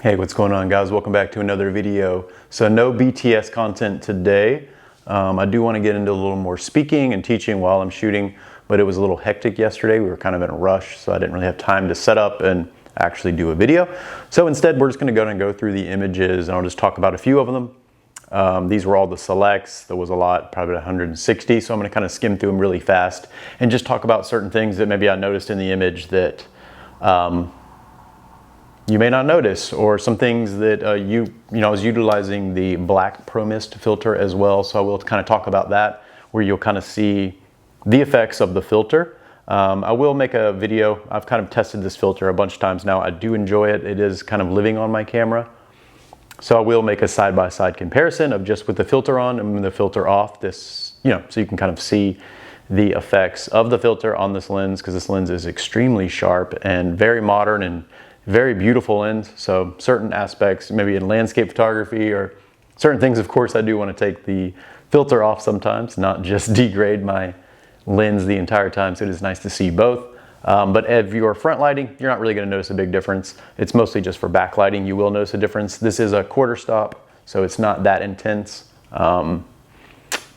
Hey, what's going on, guys? Welcome back to another video. So no BTS content today. I do want to get into a little more speaking and teaching while I'm shooting, but it was a little hectic yesterday. We were kind of in a rush, so I didn't really have time to set up and actually do a video. So instead, we're just going to go through the images, and I'll just talk about a few of them. These were all the selects. There was a lot, probably 160, so I'm going to kind of skim through them really fast and just talk about certain things that maybe I noticed in the image that you may not notice, or some things that I was utilizing the black Promist filter as well, so I will kind of talk about that, where you'll kind of see the effects of the filter. I will make a video. I've kind of tested this filter a bunch of times now. I do enjoy it. It is kind of living on my camera. So I will make a side-by-side comparison of just with the filter on and the filter off, so you can kind of see the effects of the filter on this lens, because this lens is extremely sharp and very modern and very beautiful lens. So certain aspects, maybe in landscape photography or certain things, of course, I do want to take the filter off sometimes, not just degrade my lens the entire time. So it is nice to see both. But if you're front lighting, you're not really going to notice a big difference. It's mostly just for backlighting. You will notice a difference. This is a quarter stop, so it's not that intense. But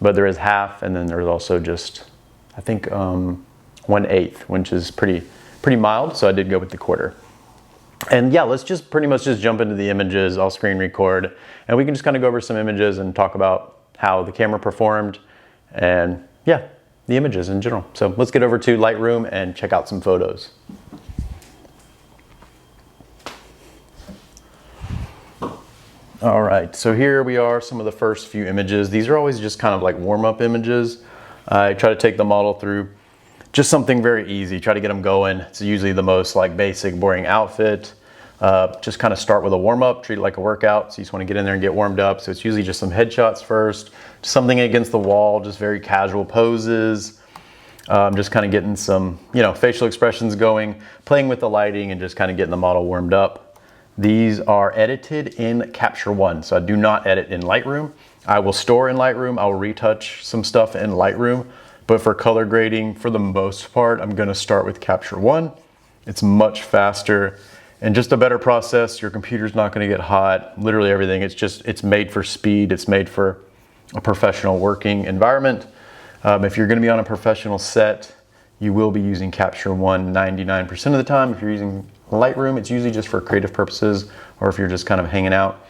there is half, and then there's also just, I think, 1/8, which is pretty mild. So I did go with the quarter. And yeah, let's just pretty much just jump into the images. I'll screen record, and we can just kind of go over some images and talk about how the camera performed, and yeah, the images in general. So let's get over to Lightroom and check out some photos. All right, so here we are, some of the first few images. These are always just kind of like warm-up images. I try to take the model through just something very easy, try to get them going. It's usually the most like basic, boring outfit. Just kind of start with a warm-up, treat it like a workout. So you just want to get in there and get warmed up. So it's usually just some headshots first, something against the wall, just very casual poses. Just kind of getting some, facial expressions going, playing with the lighting, and just kind of getting the model warmed up. These are edited in Capture One, so I do not edit in Lightroom. I will store in Lightroom. I will retouch some stuff in Lightroom. But for color grading, for the most part, I'm gonna start with Capture One. It's much faster and just a better process. Your computer's not gonna get hot, literally everything. It's made for speed. It's made for a professional working environment. If you're gonna be on a professional set, you will be using Capture One 99% of the time. If you're using Lightroom, it's usually just for creative purposes, or if you're just kind of hanging out.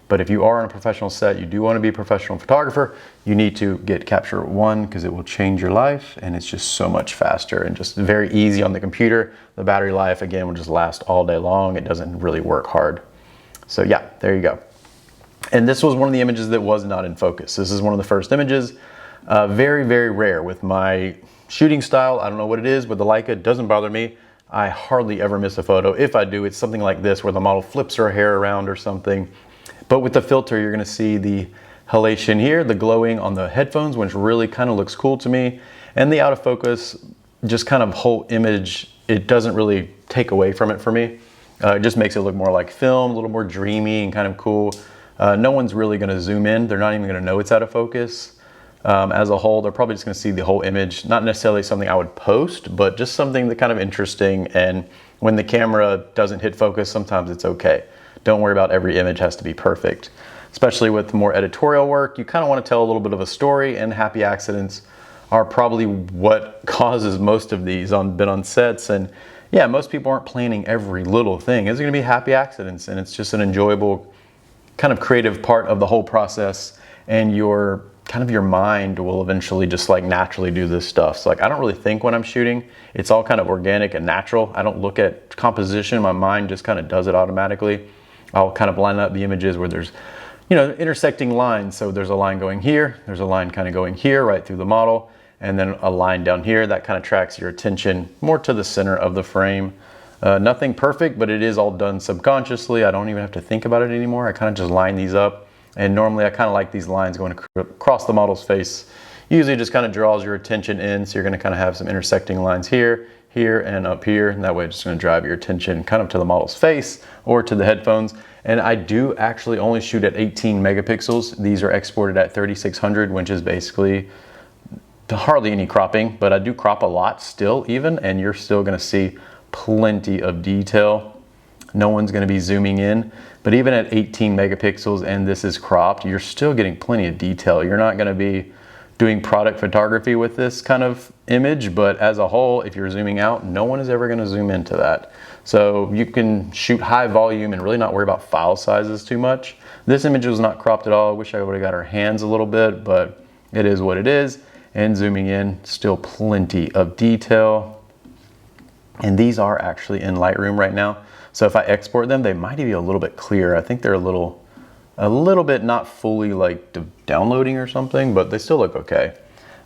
But if you are on a professional set, you do want to be a professional photographer, you need to get Capture One, because it will change your life, and it's just so much faster and just very easy on the computer. The battery life, again, will just last all day long. It doesn't really work hard. So yeah, there you go. And this was one of the images that was not in focus. This is one of the first images. Very, very rare with my shooting style. I don't know what it is, but the Leica, it doesn't bother me. I hardly ever miss a photo. If I do, it's something like this, where the model flips her hair around or something. But with the filter, you're gonna see the halation here, the glowing on the headphones, which really kind of looks cool to me. And the out of focus, just kind of whole image, it doesn't really take away from it for me. It just makes it look more like film, a little more dreamy and kind of cool. No one's really gonna zoom in. They're not even gonna know it's out of focus. As a whole, they're probably just gonna see the whole image. Not necessarily something I would post, but just something that kind of interesting. And when the camera doesn't hit focus, sometimes it's okay. Don't worry about every image has to be perfect. Especially with more editorial work, you kind of want to tell a little bit of a story, and happy accidents are probably what causes most of these on sets. And yeah, most people aren't planning every little thing. It's going to be happy accidents, and it's just an enjoyable kind of creative part of the whole process, and your mind will eventually just like naturally do this stuff. So like, I don't really think when I'm shooting. It's all kind of organic and natural. I don't look at composition. My mind just kind of does it automatically. I'll kind of line up the images where there's, intersecting lines. So there's a line going here, there's a line kind of going here right through the model, and then a line down here that kind of tracks your attention more to the center of the frame. Nothing perfect, but it is all done subconsciously. I don't even have to think about it anymore. I kind of just line these up. And normally I kind of like these lines going across the model's face. Usually just kind of draws your attention in. So you're going to kind of have some intersecting lines here, here, and up here. And that way it's just going to drive your attention kind of to the model's face or to the headphones. And I do actually only shoot at 18 megapixels. These are exported at 3600, which is basically hardly any cropping, but I do crop a lot still even, and you're still going to see plenty of detail. No one's going to be zooming in, but even at 18 megapixels and this is cropped, you're still getting plenty of detail. You're not going to be doing product photography with this kind of image, but as a whole, if you're zooming out, no one is ever going to zoom into that. So you can shoot high volume and really not worry about file sizes too much. This image was not cropped at all. I wish I would have got our hands a little bit, but it is what it is. And zooming in, still plenty of detail. And these are actually in Lightroom right now. So if I export them, they might be a little bit clearer. I think they're a little bit not fully like downloading or something, but they still look okay.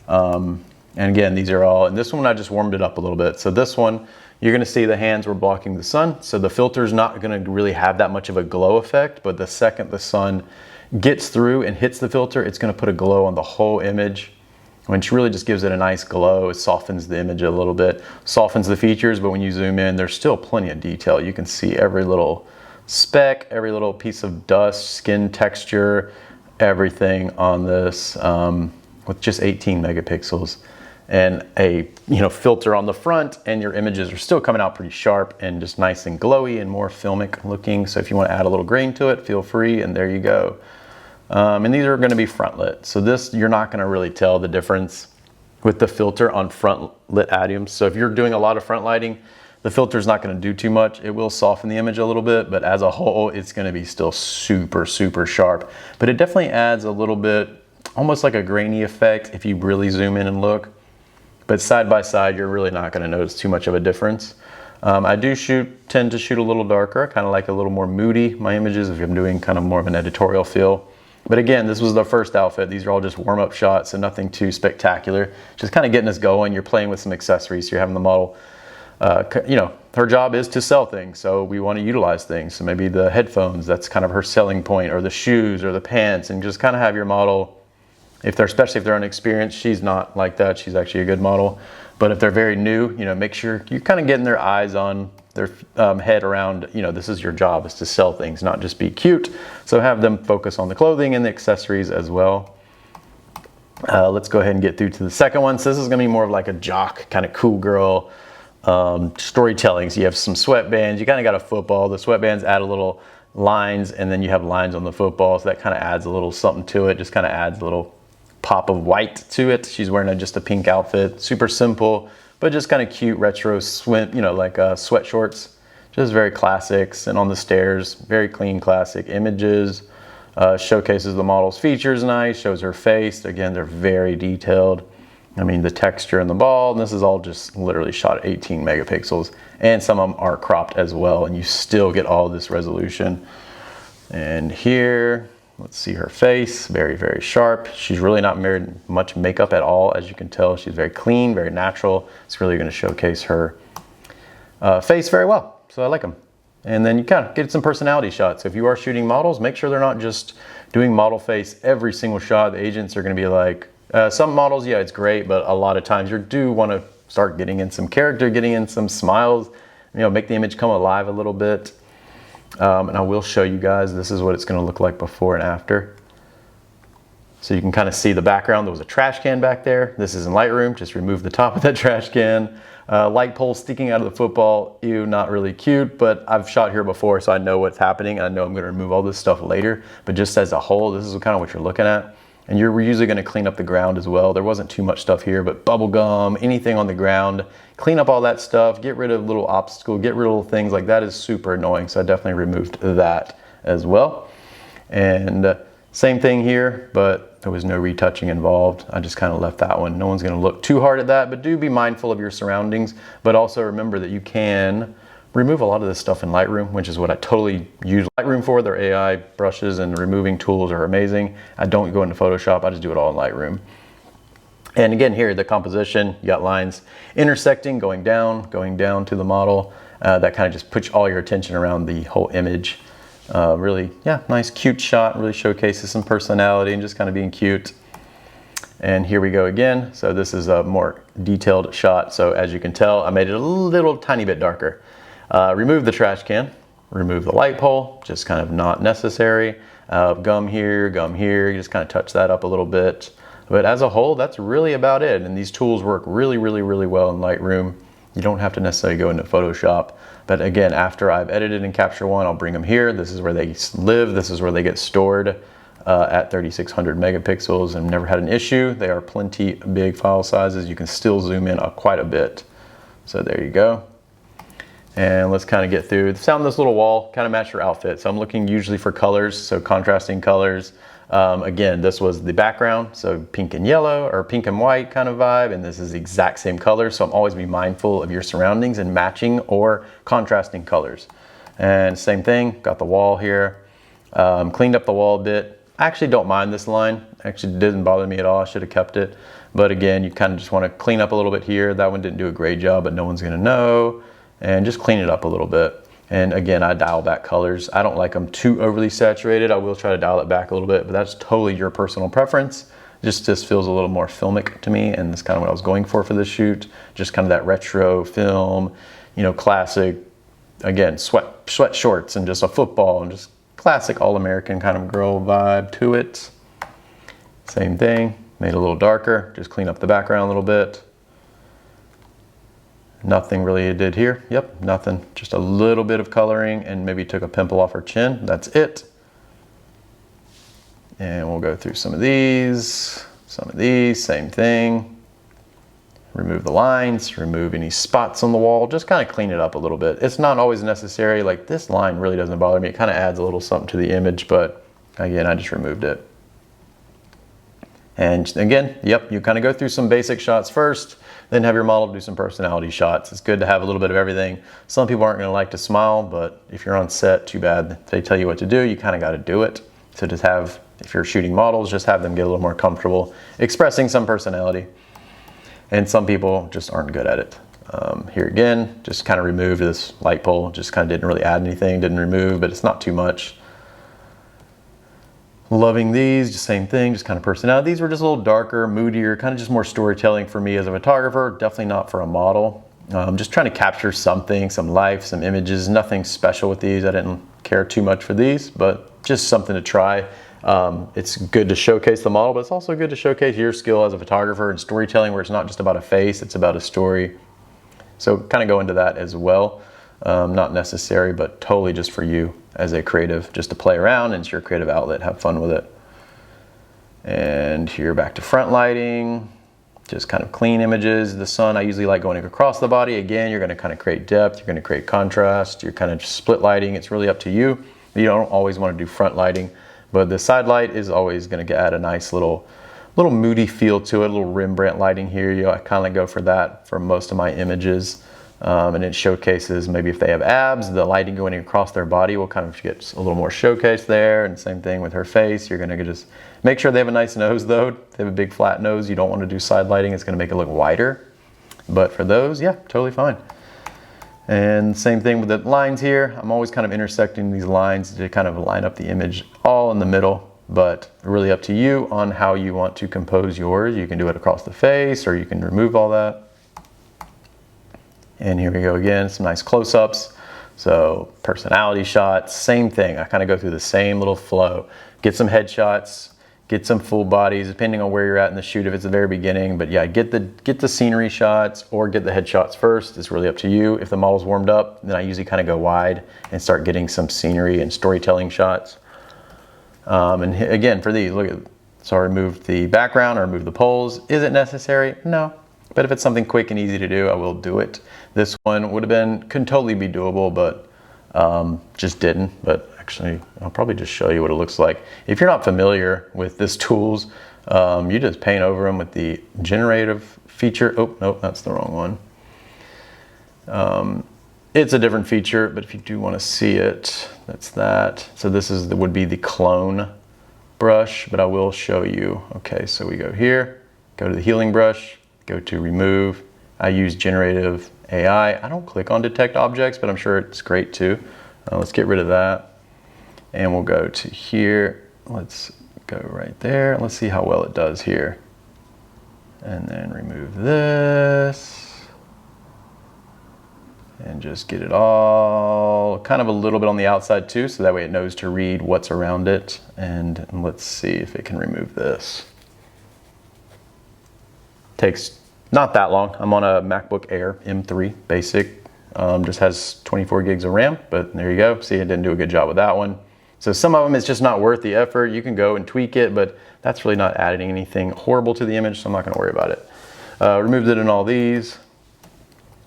And again, these are all, and this one I just warmed it up a little bit. So this one, you're gonna see the hands were blocking the sun. So the filter's not gonna really have that much of a glow effect, but the second the sun gets through and hits the filter, it's gonna put a glow on the whole image, which really just gives it a nice glow. It softens the image a little bit, softens the features, but when you zoom in, there's still plenty of detail. You can see every little speck, every little piece of dust, skin texture, everything on this with just 18 megapixels and a filter on the front, and your images are still coming out pretty sharp and just nice and glowy and more filmic looking. So if you want to add a little grain to it, feel free, and there you go. And these are going to be front lit. So this, you're not going to really tell the difference with the filter on front lit adiums. So if you're doing a lot of front lighting, the filter is not going to do too much. It will soften the image a little bit, but as a whole, it's going to be still super, super sharp. But it definitely adds a little bit, almost like a grainy effect if you really zoom in and look. But side by side, you're really not going to notice too much of a difference. I do tend to shoot a little darker. I kind of like a little more moody, my images, if I'm doing kind of more of an editorial feel. But again, this was the first outfit. These are all just warm-up shots, so nothing too spectacular. Just kind of getting us going. You're playing with some accessories. So you're having the model, her job is to sell things, so we want to utilize things. So maybe the headphones, that's kind of her selling point, or the shoes or the pants, and just kind of have your model, especially if they're unexperienced. She's not like that. She's actually a good model. But if they're very new, make sure you're kind of getting their eyes on their head around, this is your job, is to sell things, not just be cute. So have them focus on the clothing and the accessories as well. Let's go ahead and get through to the second one. So this is gonna be more of like a jock, kind of cool girl storytelling. So you have some sweatbands, you kind of got a football. The sweatbands add a little lines, and then you have lines on the football. So that kind of adds a little something to it, just kind of adds a little pop of white to it. She's wearing just a pink outfit, super simple, but just kind of cute retro swim, like sweat shorts, just very classics. And on the stairs, very clean, classic images. Showcases the model's features nice, shows her face. Again, they're very detailed. I mean, the texture in the ball, and this is all just literally shot at 18 megapixels. And some of them are cropped as well, and you still get all this resolution. And here, let's see her face, very, very sharp. She's really not wearing much makeup at all, as you can tell. She's very clean, very natural. It's really gonna showcase her face very well, so I like them. And then you kind of get some personality shots. So if you are shooting models, make sure they're not just doing model face every single shot. The agents are gonna be like, some models, yeah, it's great, but a lot of times you do wanna start getting in some character, getting in some smiles, make the image come alive a little bit. And I will show you guys, this is what it's going to look like before and after. So you can kind of see the background. There was a trash can back there. This is in Lightroom. Just remove the top of that trash can. Light pole sticking out of the football. Ew, not really cute, but I've shot here before, so I know what's happening. I know I'm going to remove all this stuff later, but just as a whole, this is kind of what you're looking at. And we're usually going to clean up the ground as well. There wasn't too much stuff here, but bubble gum, anything on the ground, clean up all that stuff, get rid of little obstacles, get rid of little things like that is super annoying. So I definitely removed that as well. And same thing here, but there was no retouching involved. I just kind of left that one. No one's going to look too hard at that, but do be mindful of your surroundings. But also remember that you can remove a lot of this stuff in Lightroom, which is what I totally use Lightroom for. Their AI brushes and removing tools are amazing. I don't go into Photoshop, I just do it all in Lightroom. And again, here, the composition, you got lines intersecting, going down to the model. That kind of just puts all your attention around the whole image. Really, yeah, nice, cute shot, really showcases some personality and just kind of being cute. And here we go again. So this is a more detailed shot. So as you can tell, I made it a little tiny bit darker. Remove the trash can, remove the light pole, just kind of not necessary. Gum here, you just kind of touch that up a little bit. But as a whole, that's really about it. And these tools work really, really, really well in Lightroom. You don't have to necessarily go into Photoshop. But again, after I've edited in Capture One, I'll bring them here. This is where they live. This is where they get stored at 3600 megapixels, and never had an issue. They are plenty big file sizes. You can still zoom in quite a bit. So there you go. And let's kind of get through. Sound this little wall, kind of match your outfit. So I'm looking usually for colors, so contrasting colors. Again, this was the background, so pink and yellow or pink and white kind of vibe, and this is the exact same color. So I'm always be mindful of your surroundings and matching or contrasting colors. And same thing, got the wall here. Cleaned up the wall a bit. I actually don't mind this line. Actually, it didn't bother me at all. I should have kept it. But again, you kind of just want to clean up a little bit here. That one didn't do a great job, but no one's going to know. And just clean it up a little bit. And again, I dial back colors. I don't like them too overly saturated. I will try to dial it back a little bit, but that's totally your personal preference. Just feels a little more filmic to me, and that's kind of what I was going for this shoot. Just kind of that retro film, you know, classic, again, sweat shorts and just a football and just classic all-American kind of girl vibe to it. Same thing, made it a little darker, just clean up the background a little bit. Nothing really it did here. Yep, nothing. Just a little bit of coloring and maybe took a pimple off her chin. That's it. And we'll go through some of these, same thing. Remove the lines, remove any spots on the wall, just kind of clean it up a little bit. It's not always necessary. Like this line really doesn't bother me. It kind of adds a little something to the image, but again, I just removed it. And again, yep, you kind of go through some basic shots first, then have your model do some personality shots. It's good to have a little bit of everything. Some people aren't going to like to smile, but if you're on set, too bad. If they tell you what to do, you kind of got to do it. So just have, if you're shooting models, just have them get a little more comfortable expressing some personality. And some people just aren't good at it. Here again, just kind of removed this light pole. Just kind of didn't really add anything, didn't remove, but it's not too much. Loving these, just same thing, just kind of personality. These were just a little darker, moodier, kind of just more storytelling for me as a photographer, definitely not for a model. Just trying to capture something, some life, some images, nothing special with these. I didn't care too much for these, but just something to try. It's good to showcase the model, but it's also good to showcase your skill as a photographer and storytelling, where it's not just about a face, it's about a story. So kind of go into that as well. Not necessary, but totally just for you as a creative, just to play around, and it's your creative outlet, have fun with it. And here back to front lighting, just kind of clean images. The sun, I usually like going across the body. Again, you're gonna kind of create depth, you're gonna create contrast, you're kind of just split lighting. It's really up to you. You don't always wanna do front lighting, but the side light is always gonna add a nice little moody feel to it, a little Rembrandt lighting here. I kind of go for that for most of my images. And it showcases maybe if they have abs, the lighting going across their body will kind of get a little more showcased there. And same thing with her face. You're gonna just make sure they have a nice nose though. If they have a big flat nose, you don't want to do side lighting. It's gonna make it look wider. But for those, yeah, totally fine. And same thing with the lines here. I'm always kind of intersecting these lines to kind of line up the image all in the middle, but really up to you on how you want to compose yours. You can do it across the face, or you can remove all that. And here we go again, some nice close-ups. So personality shots, same thing. I kind of go through the same little flow. Get some headshots, get some full bodies, depending on where you're at in the shoot if it's the very beginning. But yeah, get the scenery shots or get the headshots first. It's really up to you. If the model's warmed up, then I usually kind of go wide and start getting some scenery and storytelling shots. And again, for these, look at, so I removed the background, I removed the poles. Is it necessary? No. But if it's something quick and easy to do, I will do it. This one could totally be doable, but just didn't. But actually, I'll probably just show you what it looks like. If you're not familiar with this tools, you just paint over them with the generative feature. Oh, nope, that's the wrong one. It's a different feature, but if you do want to see it, that's that. So this would be the clone brush, but I will show you. Okay, so we go here, go to the healing brush, go to remove. I use generative AI. I don't click on detect objects, but I'm sure it's great too. Let's get rid of that. And we'll go to here. Let's go right there. Let's see how well it does here. And then remove this. And just get it all kind of a little bit on the outside too, so that way it knows to read what's around it. And let's see if it can remove this. Takes not that long. I'm on a MacBook Air M3 basic. Just has 24 gigs of RAM, but there you go. See, it didn't do a good job with that one. So some of them, it's just not worth the effort. You can go and tweak it, but that's really not adding anything horrible to the image, so I'm not gonna worry about it. Removed it in all these.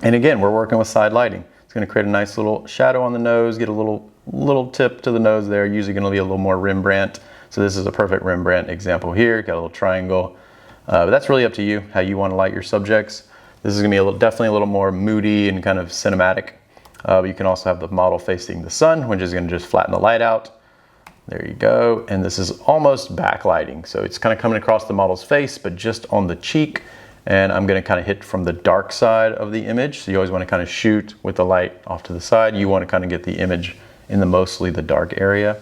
And again, we're working with side lighting. It's gonna create a nice little shadow on the nose, get a little tip to the nose there. Usually gonna be a little more Rembrandt. So this is a perfect Rembrandt example here. Got a little triangle. But that's really up to you, how you wanna light your subjects. This is gonna be definitely a little more moody and kind of cinematic. But you can also have the model facing the sun, which is gonna just flatten the light out. There you go. And this is almost backlighting. So it's kind of coming across the model's face, but just on the cheek. And I'm gonna kind of hit from the dark side of the image. So you always wanna kind of shoot with the light off to the side. You wanna kind of get the image in mostly the dark area.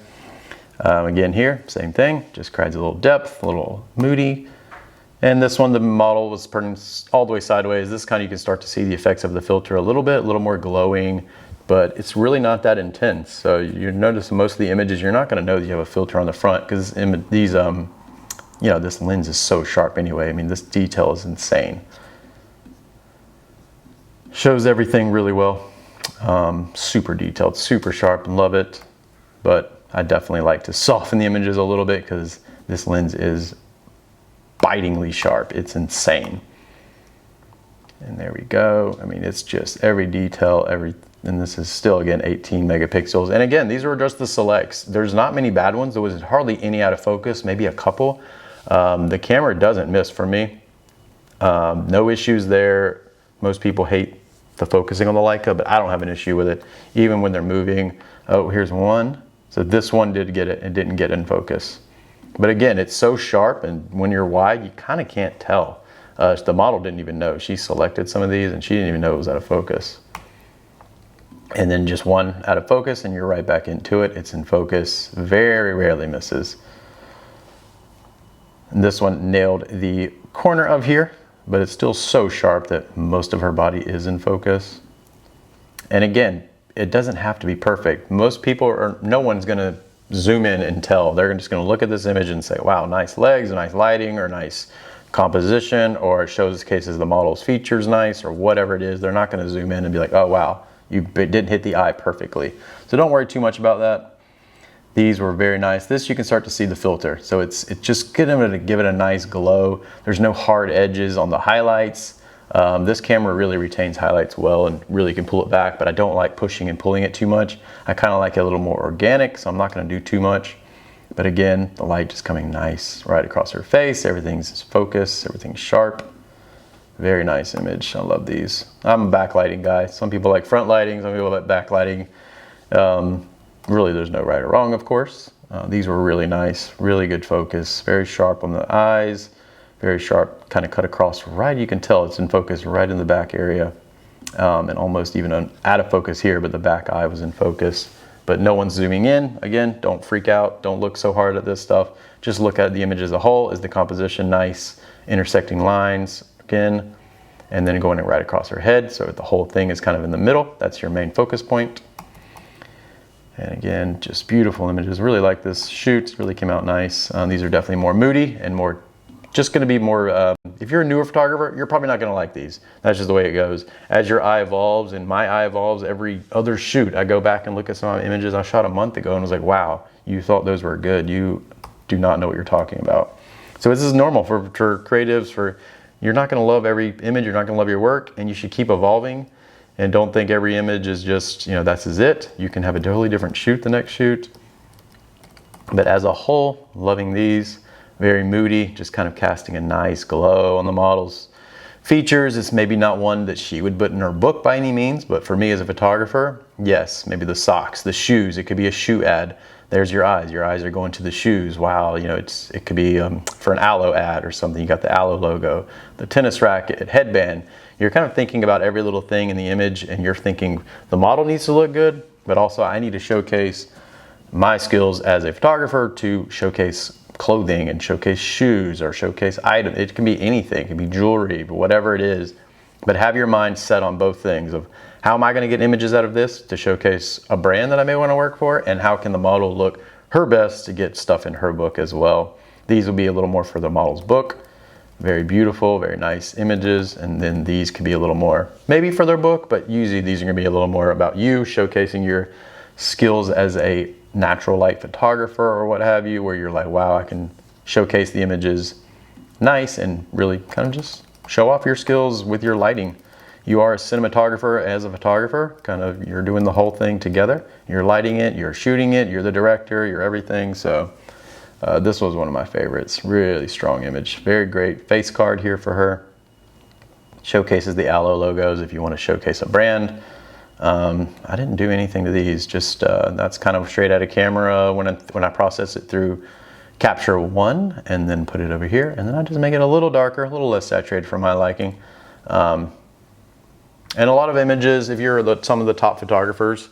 Again here, same thing, just creates a little depth, a little moody. And this one, the model was turning all the way sideways. This kind of, you can start to see the effects of the filter a little bit, a little more glowing, but it's really not that intense. So you notice most of the images, you're not gonna know that you have a filter on the front because these, you know, this lens is so sharp anyway. I mean, this detail is insane. Shows everything really well. Super detailed, super sharp, and love it. But I definitely like to soften the images a little bit because this lens is bitingly sharp. It's insane. And there we go. I mean, it's just every detail, and this is still, again, 18 megapixels. And again, these were just the selects. There's not many bad ones. There was hardly any out of focus, maybe a couple. The camera doesn't miss for me. No issues there. Most people hate the focusing on the Leica, but I don't have an issue with it, even when they're moving. Oh, here's one. So this one did get it, and didn't get in focus. But again, it's so sharp, and when you're wide, you kind of can't tell. The model didn't even know. She selected some of these, and she didn't even know it was out of focus. And then just one out of focus, and you're right back into it. It's in focus, very rarely misses. And this one nailed the corner of here, but it's still so sharp that most of her body is in focus. And again, it doesn't have to be perfect. Most people no one's gonna zoom in and tell. They're just gonna look at this image and say, wow, nice legs, nice lighting, or nice composition, or it shows cases the model's features nice, or whatever it is. They're not gonna zoom in and be like, oh wow, you didn't hit the eye perfectly. So don't worry too much about that. These were very nice. This, you can start to see the filter. So it's just gonna give it a nice glow. There's no hard edges on the highlights. This camera really retains highlights well and really can pull it back, but I don't like pushing and pulling it too much. I kind of like it a little more organic, so I'm not gonna do too much. But again, the light just coming nice right across her face. Everything's focused, everything's sharp. Very nice image. I love these. I'm a backlighting guy. Some people like front lighting, some people like backlighting. Really, there's no right or wrong, of course. These were really nice, really good focus, very sharp on the eyes, very sharp, kind of cut across right. You can tell it's in focus right in the back area, and almost even out of focus here, but the back eye was in focus. But no one's zooming in. Again, don't freak out. Don't look so hard at this stuff. Just look at the image as a whole. Is the composition nice? Intersecting lines, again, and then going right across her head. So the whole thing is kind of in the middle. That's your main focus point. And again, just beautiful images. Really like this shoot. Really came out nice. These are definitely more moody and more, just gonna be more, if you're a newer photographer, you're probably not gonna like these. That's just the way it goes. As your eye evolves and my eye evolves, every other shoot, I go back and look at some of my images I shot a month ago and was like, wow, you thought those were good. You do not know what you're talking about. So this is normal for creatives. You're not gonna love every image, you're not gonna love your work, and you should keep evolving. And don't think every image is just, that's it. You can have a totally different shoot the next shoot. But as a whole, loving these. Very moody, just kind of casting a nice glow on the model's features. It's maybe not one that she would put in her book by any means, but for me as a photographer, yes, maybe the socks, the shoes, it could be a shoe ad. There's your eyes are going to the shoes. Wow, it could be for an Aloe ad or something. You got the Aloe logo, the tennis racket, headband. You're kind of thinking about every little thing in the image, and you're thinking the model needs to look good, but also I need to showcase my skills as a photographer to showcase clothing and showcase shoes or showcase items. It can be anything, it can be jewelry, but whatever it is. But have your mind set on both things of how am I gonna get images out of this to showcase a brand that I may wanna work for, and how can the model look her best to get stuff in her book as well. These will be a little more for the model's book. Very beautiful, very nice images. And then these could be a little more, maybe for their book, but usually these are gonna be a little more about you, showcasing your skills as a natural light photographer or what have you, where you're like, wow, I can showcase the images nice and really kind of just show off your skills with your lighting. You are a cinematographer as a photographer, kind of, you're doing the whole thing together. You're lighting it, you're shooting it, you're the director, you're everything. So this was one of my favorites. Really strong image, very great face card here for her. Showcases the Aloe logos if you want to showcase a brand. I didn't do anything to these, just that's kind of straight out of camera when I process it through Capture One and then put it over here, and then I just make it a little darker, a little less saturated for my liking. And a lot of images, if you're some of the top photographers,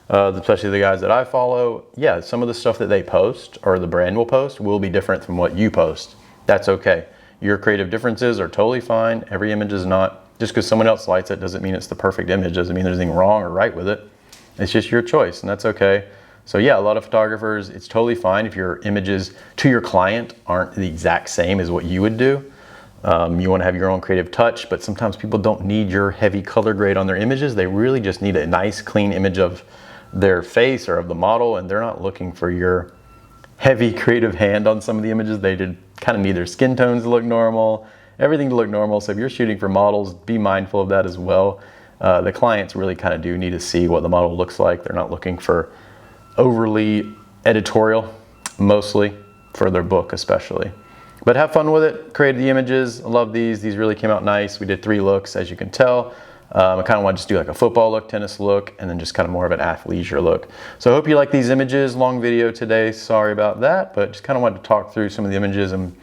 especially the guys that I follow, yeah, some of the stuff that they post or the brand will post will be different from what you post. That's okay. Your creative differences are totally fine. Every image is not, just because someone else lights it doesn't mean it's the perfect image, doesn't mean there's anything wrong or right with it. It's just your choice, and that's okay. So yeah, a lot of photographers, it's totally fine if your images to your client aren't the exact same as what you would do. You want to have your own creative touch, but sometimes people don't need your heavy color grade on their images. They really just need a nice, clean image of their face or of the model, and they're not looking for your heavy creative hand on some of the images. They did kind of need their skin tones to look normal, everything to look normal. So if you're shooting for models, be mindful of that as well. The clients really kind of do need to see what the model looks like. They're not looking for overly editorial, mostly for their book especially. But have fun with it, create the images. I love these really came out nice. We did 3 looks, as you can tell. I kind of want to just do like a football look, tennis look, and then just kind of more of an athleisure look. So I hope you like these images. Long video today, sorry about that, but just kind of wanted to talk through some of the images and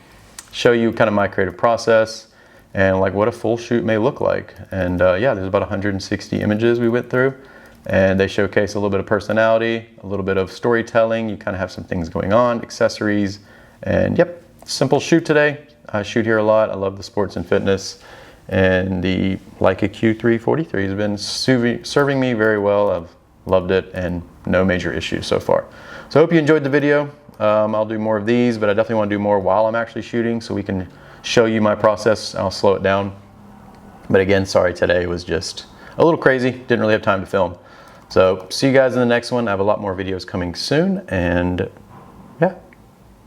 show you kind of my creative process and like what a full shoot may look like. And yeah, there's about 160 images we went through, and they showcase a little bit of personality, a little bit of storytelling. You kind of have some things going on, accessories, and yep, simple shoot today. I shoot here a lot. I love the sports and fitness, and the Leica Q3 43 has been serving me very well. I've loved it and no major issues so far. So I hope you enjoyed the video. I'll do more of these, but I definitely want to do more while I'm actually shooting so we can show you my process. I'll slow it down. But again, sorry, today was just a little crazy. Didn't really have time to film. So see you guys in the next one. I have a lot more videos coming soon, and yeah,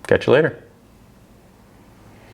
catch you later.